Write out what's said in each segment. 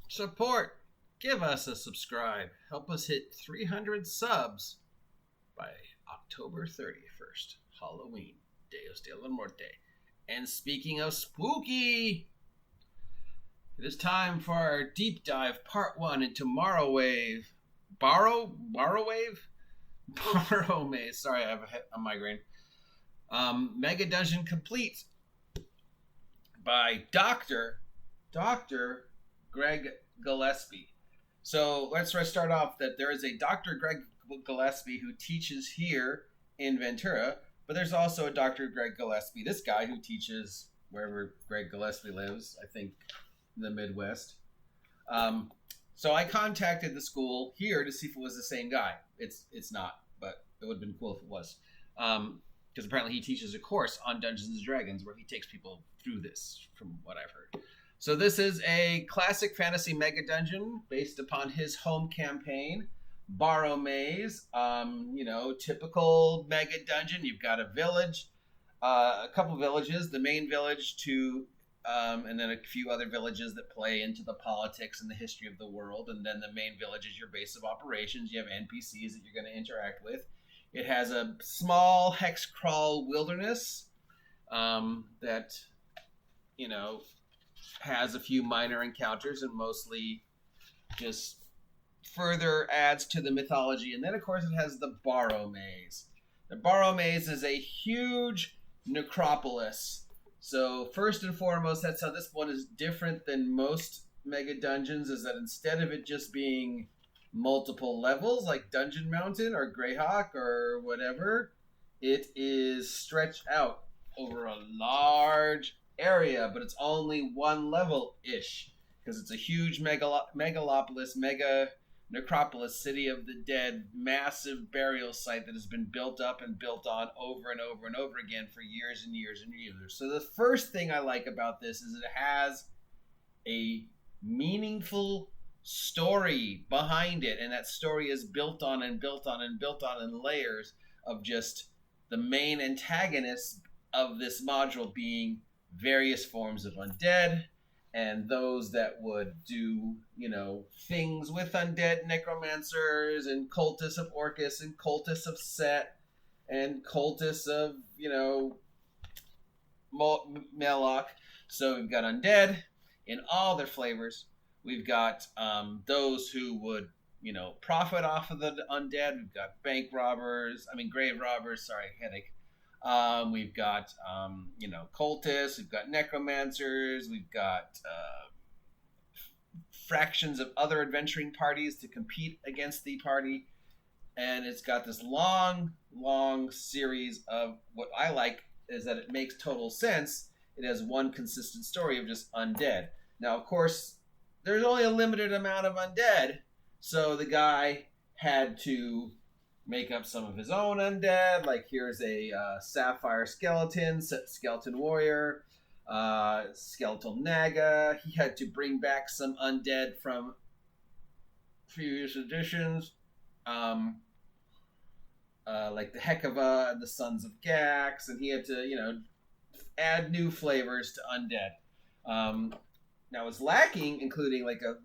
support. Give us a subscribe. Help us hit 300 subs by October 31st, Halloween, Dios de la Muerte. And speaking of spooky, it is time for our deep dive part 1 into Barrowmaze. Barrowmaze. Sorry, I have a migraine. Mega Dungeon Complete by Dr. Gregg Gilesbie. So let's start off that there is a Dr. Gregg Gilesbie who teaches here in Ventura, but there's also a Dr. Gregg Gilesbie, this guy who teaches wherever Gregg Gilesbie lives, I think in the Midwest. So I contacted the school here to see if it was the same guy. It's not, but it would have been cool if it was. Because apparently he teaches a course on Dungeons and Dragons where he takes people through this, from what I've heard. So this is a classic fantasy mega dungeon based upon his home campaign, Barrowmaze. Typical mega dungeon. You've got a village, a couple villages, the main village and then a few other villages that play into the politics and the history of the world. And then the main village is your base of operations. You have NPCs that you're going to interact with. It has a small hex crawl wilderness that, has a few minor encounters and mostly just further adds to the mythology. And then, of course, it has the Barrowmaze. The Barrowmaze is a huge necropolis. So first and foremost, that's how this one is different than most mega dungeons, is that instead of it just being multiple levels like Dungeon Mountain or Greyhawk or whatever, it is stretched out over a large area, but it's only one level-ish because it's a huge megalopolis, mega necropolis, city of the dead, massive burial site that has been built up and built on over and over and over again for years and years and years. So the first thing I like about this is it has a meaningful story behind it, and that story is built on and built on and built on in layers of just the main antagonists of this module being various forms of undead and those that would do, things with undead necromancers and cultists of Orcus and cultists of Set and cultists of, Melloc. So we've got undead in all their flavors. We've got those who would, profit off of the undead. We've got grave robbers, headache. We've got, cultists, we've got necromancers, we've got fractions of other adventuring parties to compete against the party. And it's got this long, long series of what I like is that it makes total sense. It has one consistent story of just undead. Now, of course, there's only a limited amount of undead, so the guy had to make up some of his own undead. Like here's a sapphire skeleton warrior, skeletal naga. He had to bring back some undead from previous editions, like the Hekava and the Sons of Gax, and he had to add new flavors to undead. Now it's lacking, including like a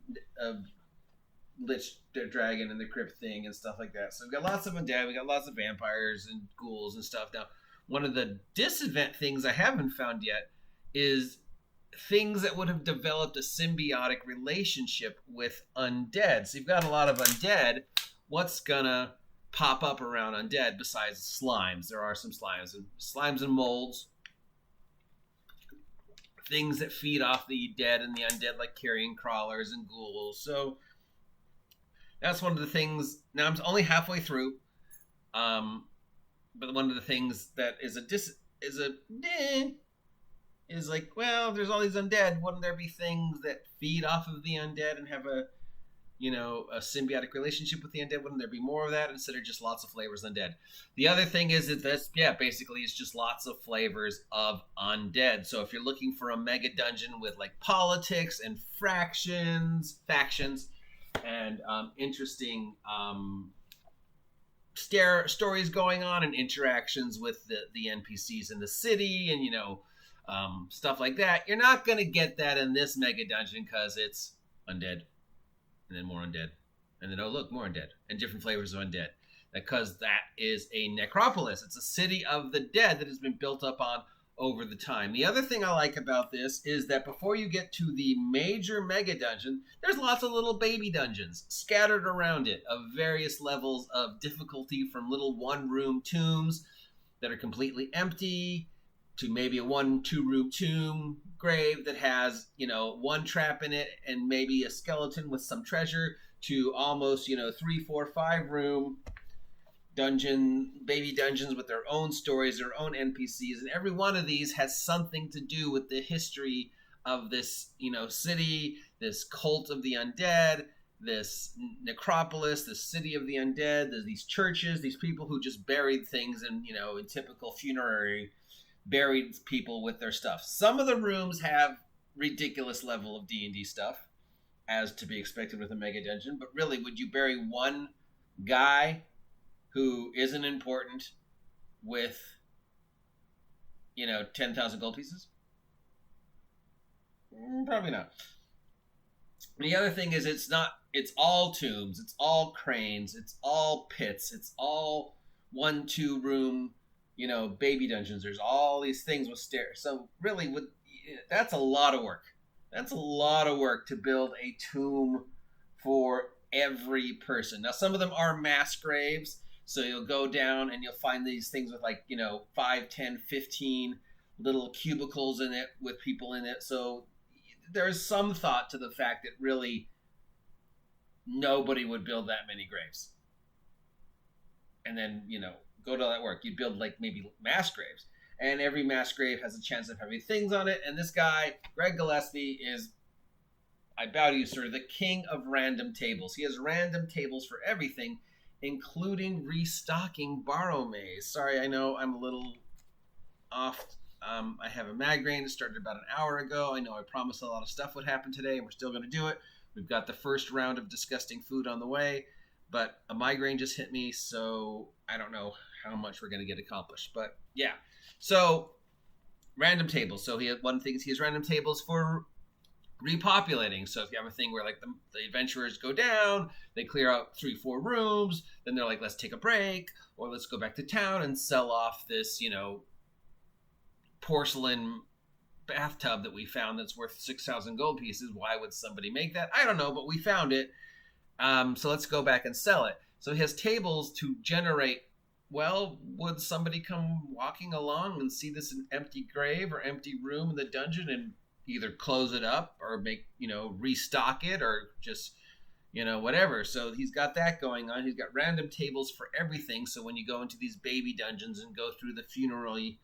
Lich Dragon and the Crypt thing and stuff like that. So we've got lots of undead, we got lots of vampires and ghouls and stuff. Now, one of the disadvantage things I haven't found yet is things that would have developed a symbiotic relationship with undead. So you've got a lot of undead. What's gonna pop up around undead besides slimes? There are some slimes and molds. Things that feed off the dead and the undead, like carrion crawlers and ghouls. So that's one of the things. Now I'm only halfway through, but one of the things that is like, well, there's all these undead. Wouldn't there be things that feed off of the undead and have a symbiotic relationship with the undead? Wouldn't there be more of that instead of just lots of flavors of undead? The other thing is that basically it's just lots of flavors of undead. So if you're looking for a mega dungeon with like politics and factions, and interesting stories going on and interactions with the NPCs in the city and stuff like that, you're not going to get that in this mega dungeon because it's undead, and then more undead, and then oh look, more undead, and different flavors of undead. Because that is a necropolis. It's a city of the dead that has been built up on over the time. The other thing I like about this is that before you get to the major mega dungeon, there's lots of little baby dungeons scattered around it of various levels of difficulty, from little one-room tombs that are completely empty to maybe a 1-2-room tomb grave that has, one trap in it and maybe a skeleton with some treasure, to almost, 3, 4, 5-room baby dungeons with their own stories, their own NPCs, and every one of these has something to do with the history of this, city, this cult of the undead, this necropolis, this city of the undead. There's these churches, these people who just buried things in, in typical funerary, buried people with their stuff. Some of the rooms have ridiculous level of D&D stuff, as to be expected with a mega dungeon, but really, would you bury one guy who isn't important with, 10,000 gold pieces? Probably not. The other thing is, it's all tombs, it's all cranes, it's all pits, it's all 1-2-room, baby dungeons. There's all these things with stairs. So really, that's a lot of work. That's a lot of work to build a tomb for every person. Now, some of them are mass graves. So you'll go down and you'll find these things with 5, 10, 15 little cubicles in it with people in it. So there's some thought to the fact that really nobody would build that many graves. And then, go to all that work. You'd build maybe mass graves. And every mass grave has a chance of having things on it. And this guy, Gregg Gilesbie, is, I bow to you, sir, the king of random tables. He has random tables for everything, including restocking Barrowmaze. Sorry, I know I'm a little off. I have a migraine. It started about an hour ago. I know I promised a lot of stuff would happen today, and we're still going to do it. We've got the first round of disgusting food on the way, but a migraine just hit me, so I don't know how much we're going to get accomplished. But yeah, so random tables. So he has random tables for repopulating. So if you have a thing where the adventurers go down, they clear out 3-4 rooms, then they're like, let's take a break, or let's go back to town and sell off this, porcelain bathtub that we found that's worth 6,000 gold pieces. Why would somebody make that? I don't know, but we found it. So let's go back and sell it. So he has tables to generate, well, would somebody come walking along and see this empty grave or empty room in the dungeon and either close it up or make, restock it, or just, whatever. So he's got that going on. He's got random tables for everything. So when you go into these baby dungeons and go through the funerary,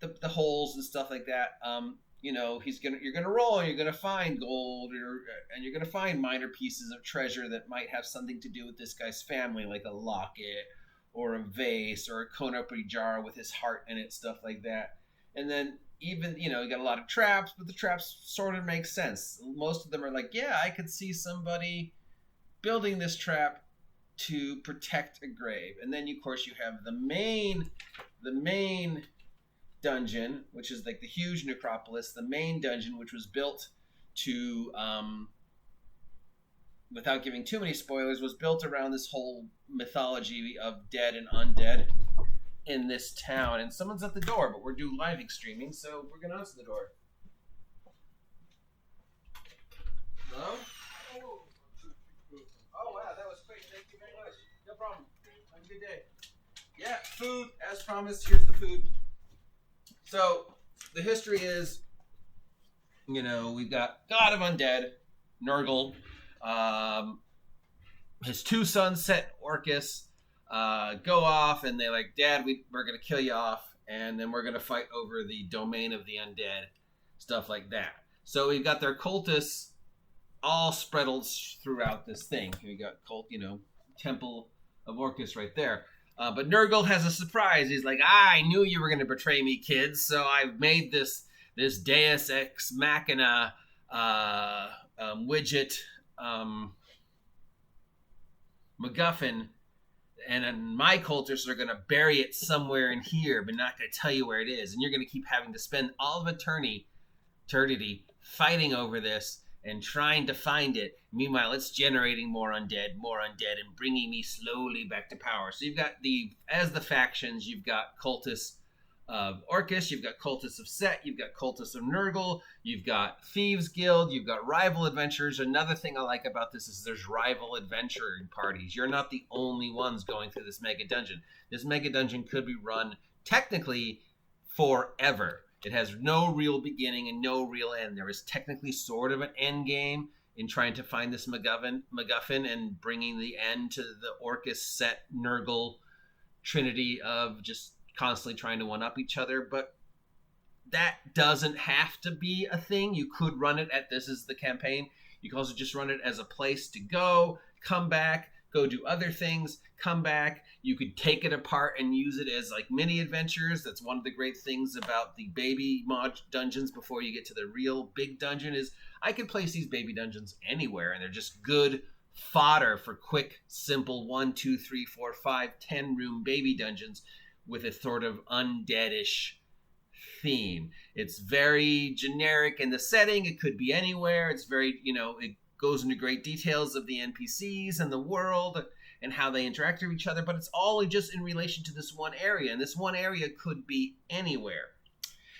the holes and stuff like that, you're gonna roll, and you're gonna find gold, and you're gonna find minor pieces of treasure that might have something to do with this guy's family, like a locket or a vase or a Konopri jar with his heart in it, stuff like that. And then even, you got a lot of traps, but the traps sort of make sense. Most of them are like, yeah, I could see somebody building this trap to protect a grave. And then, of course, you have the main dungeon, which is like the huge necropolis. The main dungeon, which was built to, without giving too many spoilers, was built around this whole mythology of dead and undead in this town. And someone's at the door, but we're doing live streaming, so we're gonna answer the door. Hello? Oh wow, that was quick. Thank you very much. No problem. Have a good day. Yeah, food, as promised. Here's the food. So the history is, we've got God of Undead, Nurgle, his 2 sons, Set and Orcus, go off, and they're like, Dad, we're going to kill you off, and then we're going to fight over the domain of the undead, stuff like that. So we've got their cultists all spreadled throughout this thing. We got Temple of Orcus right there. But Nurgle has a surprise. He's like, I knew you were going to betray me, kids, so I've made this Deus Ex Machina widget MacGuffin, and my cultists are going to bury it somewhere in here, but not going to tell you where it is. And you're going to keep having to spend all of eternity fighting over this. and trying to find it. Meanwhile, it's generating more undead, and bringing me slowly back to power. So you've got as the factions, you've got cultists of Orcus, you've got cultists of Set, you've got cultists of Nurgle, you've got Thieves Guild, you've got rival adventurers. Another thing I like about this is there's rival adventuring parties. You're not the only ones going through this mega dungeon. This mega dungeon could be run technically forever. It has no real beginning and no real end. There is technically sort of an end game in trying to find this MacGuffin and bringing the end to the Orcus Set Nurgle trinity of just constantly trying to one-up each other. But that doesn't have to be a thing. You could run it at this is the campaign. You can also just run it as a place to go, come back, go do other things, come back. You could take it apart and use it as like mini adventures. That's one of the great things about the baby mod dungeons before you get to the real big dungeon is I could place these baby dungeons anywhere and they're just good fodder for quick, simple 1, 2, 3, 4, 5, 10 room baby dungeons with a sort of undeadish theme. It's very generic in the setting. It could be anywhere. It's very, it goes into great details of the NPCs and the world and how they interact with each other, but it's all just in relation to this one area, and this one area could be anywhere.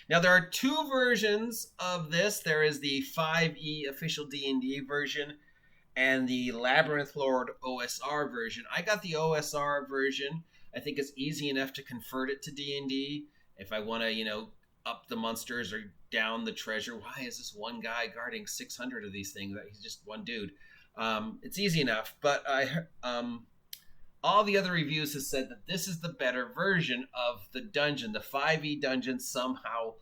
Now, there are two versions of this. There is the 5e official D&D version and the Labyrinth Lord OSR version. I got the OSR version. I think it's easy enough to convert it to D&D. If I want to, up the monsters or down the treasure. Why is this one guy guarding 600 of these things? He's just one dude. It's easy enough, but all the other reviews have said that this is the better version of the dungeon. The 5e dungeon somehow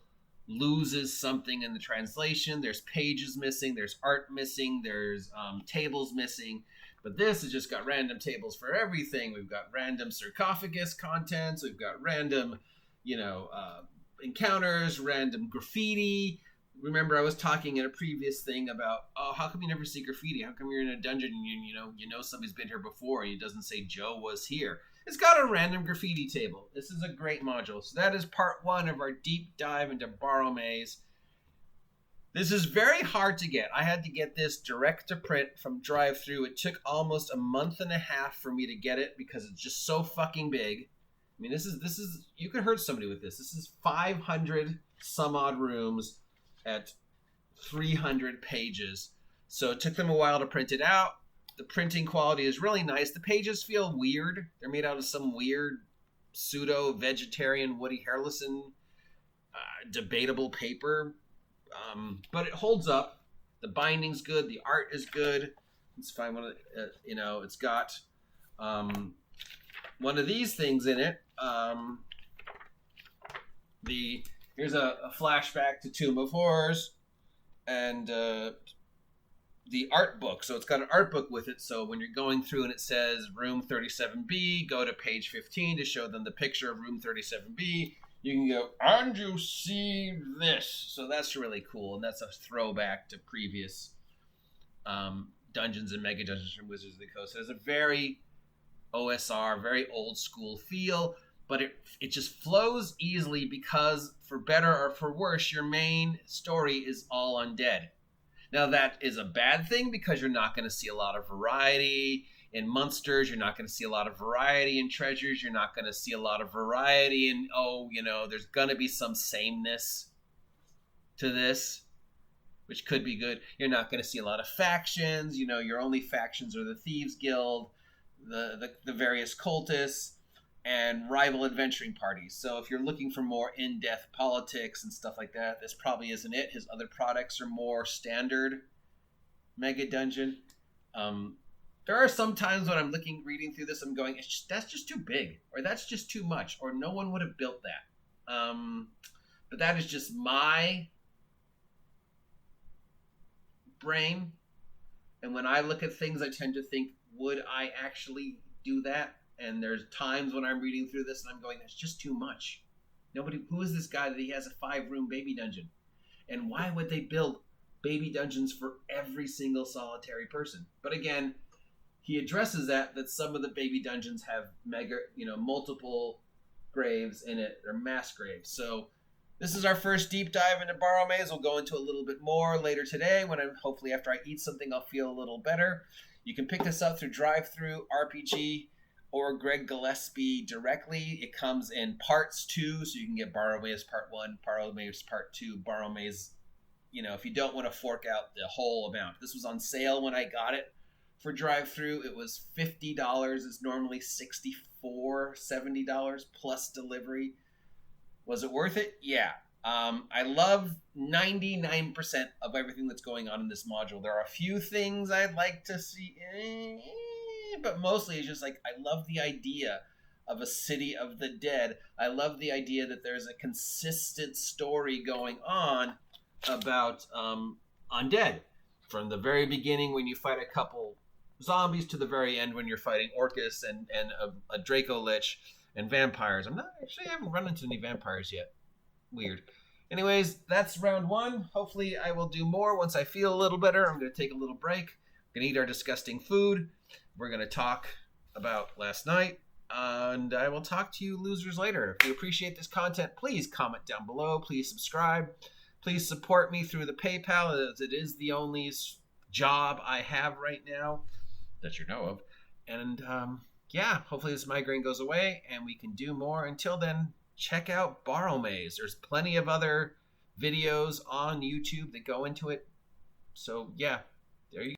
loses something in the translation. There's pages missing, there's art missing, there's tables missing. But this has just got random tables for everything. We've got random sarcophagus contents. We've got random, encounters, random graffiti. Remember, I was talking in a previous thing about, how come you never see graffiti? How come you're in a dungeon and you know somebody's been here before and it doesn't say Joe was here? It's got a random graffiti table. This is a great module. So that is part 1 of our deep dive into Barrowmaze. This is very hard to get. I had to get this direct to print from drive-thru. It took almost a month and a half for me to get it because it's just so fucking big. I mean, this is you could hurt somebody with this. This is 500 some odd rooms at 300 pages. So it took them a while to print it out. The printing quality is really nice. The pages feel weird. They're made out of some weird pseudo-vegetarian Woody Harrelson debatable paper. But it holds up. The binding's good. The art is good. Let's find one of the, it's got one of these things in it. Here's a flashback to Tomb of Horrors and the art book. So it's got an art book with it. So when you're going through and it says room 37B, go to page 15 to show them the picture of room 37B. You can go, and you see this. So that's really cool. And that's a throwback to previous dungeons and mega dungeons from Wizards of the Coast. It has a very OSR, very old school feel, but it just flows easily because, for better or for worse, your main story is all undead. Now, that is a bad thing because you're not going to see a lot of variety in monsters. You're not going to see a lot of variety in treasures. You're not going to see a lot of variety in, there's going to be some sameness to this, which could be good. You're not going to see a lot of factions. Your only factions are the Thieves Guild, the various cultists, and rival adventuring parties. So if you're looking for more in-depth politics and stuff like that, this probably isn't it. His other products are more standard mega dungeon. There are some times when I'm reading through this, I'm going, that's just too big, or that's just too much, or no one would have built that. But that is just my brain. And when I look at things, I tend to think, would I actually do that? And there's times when I'm reading through this and I'm going, that's just too much. Who is this guy that he has a 5-room baby dungeon? And why would they build baby dungeons for every single solitary person? But again, he addresses that some of the baby dungeons have multiple graves in it. They're mass graves. So This is our first deep dive into Barrowmaze. We'll go into a little bit more later today when hopefully after I eat something I'll feel a little better. You can pick this up through drive-thru.rpg or Gregg Gilesbie directly. It comes in parts too, so you can get Barrowmaze Part 1, Barrowmaze Part 2, Barrowmaze, if you don't want to fork out the whole amount. This was on sale when I got it for drive-thru. It was $50. It's normally $64, $70 plus delivery. Was it worth it? Yeah. I love 99% of everything that's going on in this module. There are a few things I'd like to see, but mostly it's just like I love the idea of a city of the dead. I love the idea that there's a consistent story going on about undead. From the very beginning when you fight a couple zombies to the very end when you're fighting Orcus and a Draco Lich and vampires. I haven't run into any vampires yet. Weird. Anyways, that's round 1. Hopefully I will do more once I feel a little better. I'm going to take a little break. We're going to eat our disgusting food. We're going to talk about last night. And I will talk to you losers later. If you appreciate this content, please comment down below. Please subscribe. Please support me through the PayPal, as it is the only job I have right now that you know of. And yeah, hopefully this migraine goes away and we can do more. Until then, check out Barrowmaze. There's plenty of other videos on YouTube that go into it. So yeah,